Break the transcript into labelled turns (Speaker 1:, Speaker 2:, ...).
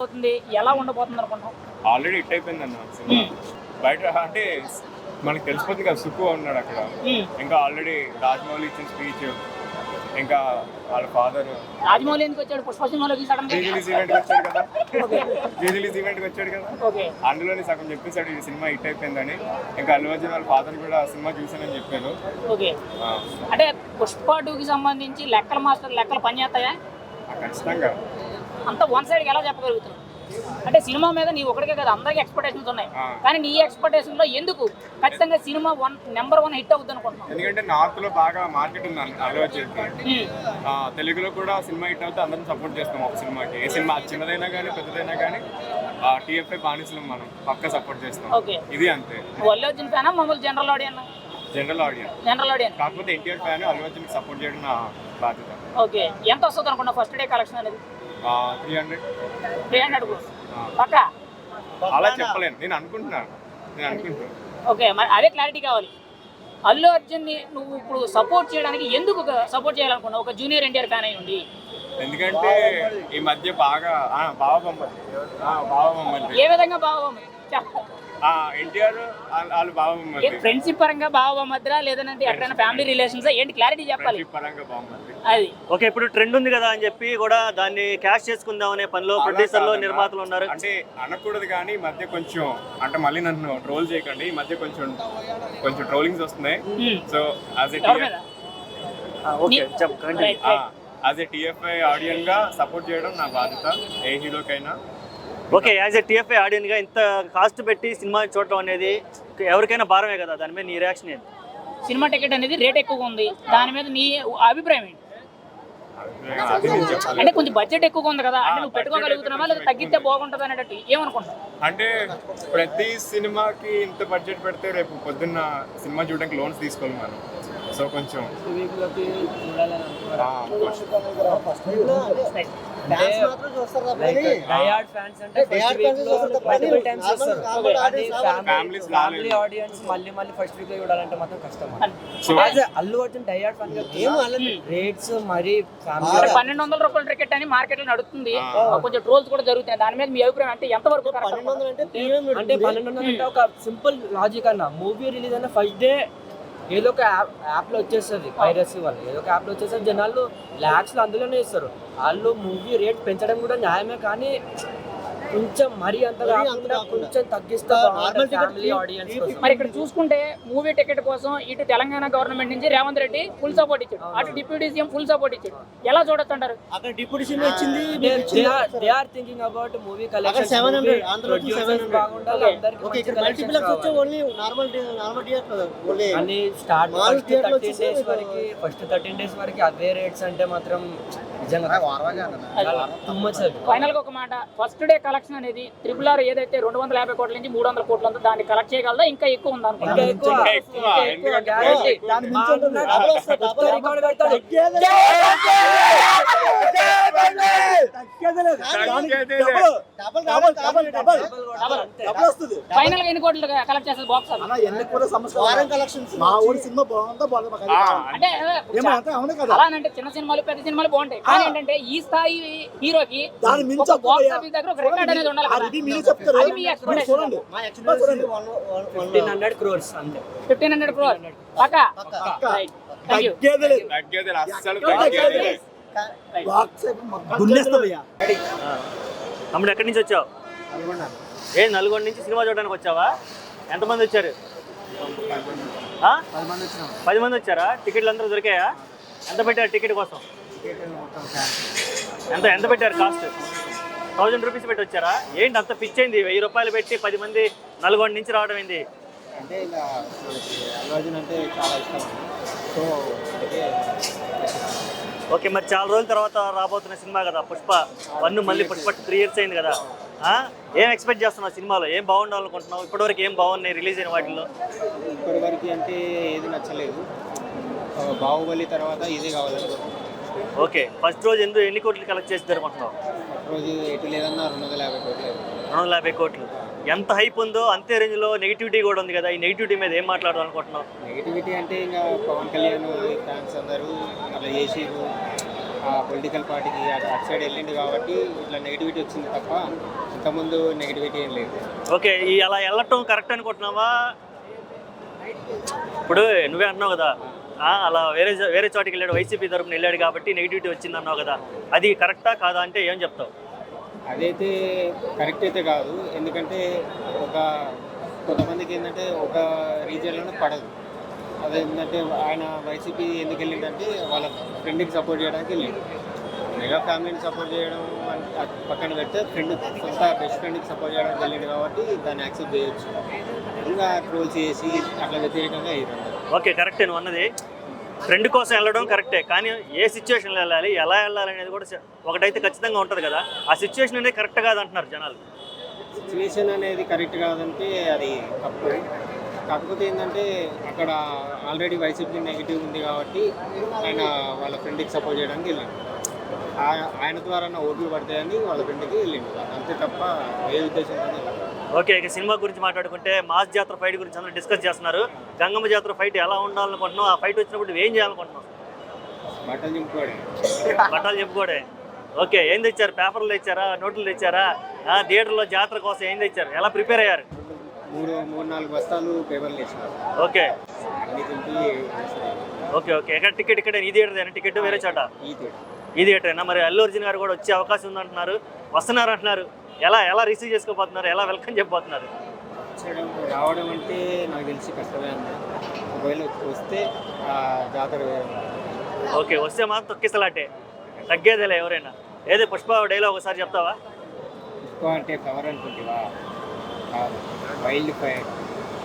Speaker 1: అవుతుంది ఎలా ఉండబోతుంది అనుకుంటాం?
Speaker 2: ఆల్రెడీ హిట్ అయిపోయింది అన్న సినిమా. బయట అంటే మనకి తెలిసిపోతుంది కదా, సుక్కు ఉన్నాడు అక్కడ. ఇంకా ఆల్రెడీ రాజమౌళి ఇచ్చిన స్పీచ్, ఇంకా వాళ్ళ ఫాదర్
Speaker 1: రాజమౌళి ఎందుకు వచ్చాడు? పుష్ప సినిమాలోకి సడన్ గా
Speaker 2: రిలీజ్ ఈవెంట్ వచ్చాడు కదా, రిలీజ్ ఈవెంట్ వచ్చాడు కదా,
Speaker 1: ఓకే
Speaker 2: అందులోనే సగం చెప్పేశాడు ఈ సినిమా హిట్ అయిపోయిందని. ఇంకా అల్లు అర్జున్ వాళ్ళ ఫాదర్ కూడా సినిమా చూసానని చెప్పారు.
Speaker 1: ఓకే అంటే పుష్ప 2కి సంబంధించి లెక్కల మాస్టర్ లెక్కలు పనిచేస్తాయా?
Speaker 2: ఖచ్చితంగా.
Speaker 1: అంత వన్ సైడ్ ఎలా చెప్పగలుగుతున్నావు? అంటే సినిమా మీద నీ ఒకటికే కదా, అందరికీ ఎక్స్పెక్టేషన్స్ ఉన్నాయి, కానీ నీ ఎక్స్పెక్టేషన్ లో ఎందుకు ఖచ్చితంగా సినిమా నెంబర్ 1 హిట్ అవుతుంది అనుకుంటున్నావు?
Speaker 2: ఎందుకంటే నార్త్ లో బాగా మార్కెట్ ఉంది అల్లు అర్జున్కి. తెలుగులో కూడా సినిమా హిట్ అవుతే అందరం సపోర్ట్ చేస్తాం ఒక సినిమాకి. ఏ సినిమా చిన్నదైనా కానీ పెద్దదైనా కానీ టీఎఫ్ఐ బానిసలు మనం పక్క సపోర్ట్ చేస్తాం. ఇది అంతే.
Speaker 1: అల్లు అర్జున్ ఫ్యానా మామూలు జనరల్ ఆడియన్?
Speaker 2: జనరల్ ఆడియన్. కాకపోతే ఎన్టీఆర్ ఫ్యాన్ అల్లు అర్జున్కి సపోర్ట్ చేయడం నా బాధ్యత.
Speaker 1: ఓకే ఎంత వస్తుంది అనుకున్నా ఫస్ట్ డే కలెక్షన్ అనేది?
Speaker 2: 300
Speaker 1: పక్క
Speaker 2: అలా చెప్పలేను, నేను అనుకుంటున్నాను.
Speaker 1: ఓకే మరి అదే క్లారిటీ కావాలి. అల్లు అర్జున్ని నువ్వు ఇప్పుడు సపోర్ట్ చేయడానికి ఎందుకు సపోర్ట్ చేయాలనుకున్నావు ఒక జూనియర్ ఎన్టీఆర్ ఫ్యాన్ అయి ఉండి?
Speaker 2: ఎందుకంటే ఈ మధ్య బాగా బావబొమ్మలు
Speaker 1: ఏ విధంగా బావబొమ్మ?
Speaker 2: ఎన్టీఆర్ వాళ్ళు బావబొమ్మలు
Speaker 1: ఫ్రెండ్షిప్ పరంగా బావబొమ్మద్రా లేదంటే ఎక్కడైనా ఫ్యామిలీ రిలేషన్స్ ఏంటి క్లారిటీ చెప్పాలి.
Speaker 2: పరంగా బాగుంది
Speaker 1: అది
Speaker 3: ఓకే. ఇప్పుడు ట్రెండ్ ఉంది కదా అని చెప్పి కూడా దాన్ని క్యాష్ చేసుకుందాం అనే పనిలో ప్రొడ్యూసర్లు నిర్మాతలు ఉన్నారు.
Speaker 2: అంటే అనకూడదు కానీ ఈ మధ్య కొంచెం, అంటే మళ్ళీ నన్ను ట్రోల్ చేయకండి, ఈ మధ్య కొంచెం ట్రోలింగ్స్ వస్తున్నాయి. సో యాజ్ ఏ టీఎఫ్ఐ ఆడియన్ గా సపోర్ట్ చేయడం నా బాధ్యత, ఏ హీరోకైనా.
Speaker 3: ఓకే, యాజ్ ఏ టీఎఫ్ఐ ఆడియన్ గా ఇంత కాస్ట్ పెట్టి సినిమా చూడటం అనేది ఎవరికైనా భారమే కదా, దాని మీద నీ రియాక్షన్ ఏంటి?
Speaker 1: సినిమా టికెట్ అనేది రేట్ ఎక్కువగా ఉంది, దాని మీద నీ అభిప్రాయం ఏంటి? అంటే కొంచెం బడ్జెట్ ఎక్కువగా ఉంది కదా, అంటే నువ్వు పెట్టుకోగలుగుతున్నావా లేదా తగ్గితే బాగుంటుంది అనేటట్టు ఏమనుకుంటున్నావు?
Speaker 2: అంటే ప్రతి సినిమాకి ఇంత బడ్జెట్ పెడితే రేపు పొద్దున్న సినిమా చూడడానికి లోన్స్ తీసుకోవాలి మనం. సో కొంచెం
Speaker 4: ఫ్యామిలీ ఆడియన్స్ మళ్ళీ ఫస్ట్ వీక్ లో చూడాలంటే మాత్రం కష్టం. అల్లు అర్జున్ డైయాడ్ ఫ్యాన్ రేట్స్ మరి
Speaker 1: 1200 రూపాయల టికెట్ అని మార్కెట్ లో నడుస్తుంది, కొంచెం ట్రోల్స్ కూడా జరుగుతాయి. దాని మీద మీ అభిప్రాయం అంటే ఎంతవరకు?
Speaker 4: 1200 అంటే 1200 అంటే ఒక సింపుల్ లాజిక్ అన్న, మూవీ రిలీజ్ అయిన ఫస్ట్ డే ఏదో ఒక యాప్లో వచ్చేస్తుంది, పైరసీ వల్ల ఏదో ఒక యాప్లో వచ్చేస్తుంది, జనాలు ల్యాక్స్లో అందులోనే ఇస్తారు. వాళ్ళు మూవీ రేట్ పెంచడం కూడా న్యాయమే, కానీ కొంచెం మరీ అంత కాకుండా కొంచెం తగ్గిస్తారు ఫ్యామిలీ ఆడియన్స్.
Speaker 1: మరి ఇక్కడ చూసుకుంటే మూవీ టికెట్ కోసం ఇటు తెలంగాణ గవర్నమెంట్ నుంచి రేవంత్ రెడ్డి ఫుల్ సపోర్ట్ ఇచ్చాడు, అటు డిప్యూటీ సీఎం ఫుల్ సపోర్ట్ ఇచ్చాడు. ఎలా చూడొచ్చు అంటారు?
Speaker 4: అక్కడ డిప్యూటీ సీఎం ఇచ్చింది, they are thinking about movie collection బాగుండాలి అందరికి. అని స్టార్ట్ ఫస్ట్ 13 days వరకు అవే రేట్స్ అంటే మాత్రం నిజంగా
Speaker 1: ఫైనల్ గా ఒక మాట, ఫస్ట్ డే కలెక్షన్ అనేది RRR ఏదైతే 250 కోట్ల నుంచి 300 కోట్లు ఉందో దాన్ని కలెక్ట్ చేయగలదా? ఇంకా ఎక్కువ ఉందా? ఫైనల్ గా ఎన్ని కోట్లు కలెక్ట్ చేస్తుంది బాక్స్ అంటే అలా అంటే చిన్న సినిమాలు పెద్ద సినిమాలు బాగుంటాయి, కానీ ఏంటంటే ఈ స్థాయి హీరోకి బాక్స్ ఆఫీస్ దగ్గర ఒక రికార్డ్ అనేది ఉండాలి.
Speaker 4: 1500 crores అంతే.
Speaker 1: 1500 crores పక్కా.
Speaker 3: తమ్ముడు ఎక్కడి నుంచి వచ్చావు? నల్గొండ నుంచి సినిమా చూడడానికి వచ్చావా? ఎంతమంది వచ్చారు? 10 మంది వచ్చారా? టికెట్లు అందరూ దొరికాయా? ఎంత పెట్టారు టికెట్ కోసం? ఎంత పెట్టారు కాస్ట్? 1000 రూపీస్ పెట్టి వచ్చారా? ఏంటి అంత పిచ్ అయింది? 1000 రూపాయలు పెట్టి 10 మంది నల్గొండ నుంచి రావడం ఏంది?
Speaker 4: అంటే ఇలా అల్లు అర్జున్ అంటే చాలా ఇష్టం. సో
Speaker 3: ఓకే, మరి చాలా రోజుల తర్వాత రాబోతున్న సినిమా కదా పుష్ప 1, మళ్ళీ పుష్ప 3 years అయింది కదా, ఏం ఎక్స్పెక్ట్ చేస్తున్నావు సినిమాలో? ఏం బాగుండాలనుకుంటున్నావు? ఇప్పటివరకు ఏం బాగున్నాయి రిలీజ్ అయిన వాటిల్లో?
Speaker 4: ఇప్పటివరకు అంటే ఏది నచ్చలేదు, బాహుబలి తర్వాత ఇది కావాలనుకుంటున్నాను.
Speaker 3: ఓకే, ఫస్ట్ రోజు ఎన్ని కోట్లు కలెక్ట్ చేసి అనుకుంటున్నావు?
Speaker 4: రోజు ఎటు లేదన్నా 250 కోట్లు.
Speaker 3: 250 కోట్లు ఎంత హైప్ ఉందో అంతే రేంజ్లో నెగిటివిటీ కూడా ఉంది కదా. ఈ నెగిటివిటీ మీద ఏం మాట్లాడాలనుకుంటున్నావు?
Speaker 4: నెగిటివిటీ అంటే ఇంకా పవన్ కళ్యాణ్ ఫ్యాన్స్ అందరూ అలా చేసిరు,
Speaker 5: ఆ పొలిటికల్ పార్టీకి అటు సైడ్ వెళ్ళిండు కాబట్టి ఇట్లా నెగిటివిటీ వచ్చింది తప్ప ఇంతకుముందు నెగిటివిటీ ఏం లేదు.
Speaker 3: ఓకే, ఈ అలా వెళ్ళటం కరెక్ట్ అనుకుంటున్నావా? ఇప్పుడు నువ్వే అంటున్నావు కదా, అలా వేరే చోటికి వెళ్ళాడు, వైసీపీ తరపున వెళ్ళాడు కాబట్టి నెగిటివిటీ వచ్చింది అన్నావు కదా, అది కరెక్టా కాదా అంటే ఏం చెప్తావు?
Speaker 5: అదైతే కరెక్ట్ అయితే కాదు. ఎందుకంటే కొంతమందికి ఏంటంటే ఒక రీజియన్లోనే పడదు. అదేంటంటే ఆయన వైసీపీ ఎందుకు వెళ్ళిందంటే వాళ్ళ ఫ్రెండ్కి సపోర్ట్ చేయడానికి వెళ్ళిండు. మెగా ఫ్యామిలీని సపోర్ట్ చేయడం అది పక్కన పెడితే సొంత బెస్ట్ ఫ్రెండ్కి సపోర్ట్ చేయడానికి వెళ్ళిండు కాబట్టి దాన్ని యాక్సెప్ట్ చేయొచ్చు. ఇంకా ట్రోల్స్ చేసి అట్లా వ్యతిరేకంగా అయ్యారు.
Speaker 3: ఓకే, కరెక్టే నువ్వు అన్నది. ఫ్రెండ్ కోసం వెళ్ళడం కరెక్టే, కానీ ఏ సిచ్యువేషన్లో వెళ్ళాలి, ఎలా వెళ్ళాలి అనేది కూడా ఒకటైతే ఖచ్చితంగా ఉంటుంది కదా. ఆ సిచ్యువేషన్ అనేది కరెక్ట్ కాదంటున్నారు జనాలు.
Speaker 5: సిచ్యువేషన్ అనేది కరెక్ట్ కాదంటే అది తప్పు. కాకపోతే ఏంటంటే అక్కడ ఆల్రెడీ వైసీపీ నెగిటివ్ ఉంది కాబట్టి ఆయన వాళ్ళ ఫ్రెండ్కి సపోర్ట్ చేయడానికి వెళ్ళిండు. ఆయన ద్వారా ఓట్లు పడతాయని వాళ్ళ ఫ్రెండ్కి వెళ్ళిండు, అంతే తప్ప ఏ ఉద్దేశంతో.
Speaker 3: ఓకే, ఇక సినిమా గురించి మాట్లాడుకుంటే మాస్ జాతర ఫైట్ గురించి అందరూ డిస్కస్ చేస్తున్నారు. గంగమ్మ జాతర ఫైట్ ఎలా ఉండాలనుకుంటున్నావు? ఆ ఫైట్ వచ్చినప్పుడు ఏం చేయాలనుకుంటున్నావు?
Speaker 5: బట్టలు చింపుకోవడం.
Speaker 3: బట్టలు చెప్పుకోడే. ఓకే, ఏం తెచ్చారు? పేపర్లు తెచ్చారా, నోట్లు తెచ్చారా? థియేటర్లో జాతర కోసం ఏం తెచ్చారు? ఎలా ప్రిపేర్ అయ్యారు?
Speaker 5: 3-4 బస్తాలు పేపర్లు వేసినారు.
Speaker 3: ఓకే
Speaker 5: అన్ని తింపి
Speaker 3: ఓకే ఓకే ఎక్కడ టికెట్ ఇక్కడ ఈ థియేటర్ టికెట్ వేరే చోట? ఈ థియేటరేనా? మరి అల్లు అర్జున్ గారు కూడా వచ్చే అవకాశం ఉందంటున్నారు, వస్తున్నారు అంటున్నారు. ఎలా రిసీవ్ చేసుకోబోతున్నారు, ఎలా వెల్కమ్ చెప్పబోతున్నారు?
Speaker 5: రావడం అంటే నాకు తెలిసి కష్టమే అన్న. ఒకవేళ వస్తే జాతర.
Speaker 3: ఓకే, వస్తే మాత్రం తొక్కిసలాటే, తగ్గేదేలే ఎవరైనా. ఏదే పుష్ప డైలాగ్ ఒకసారి చెప్తావా?
Speaker 5: పుష్ప అంటే పవర్ అనుకుంటావా? Wild fire.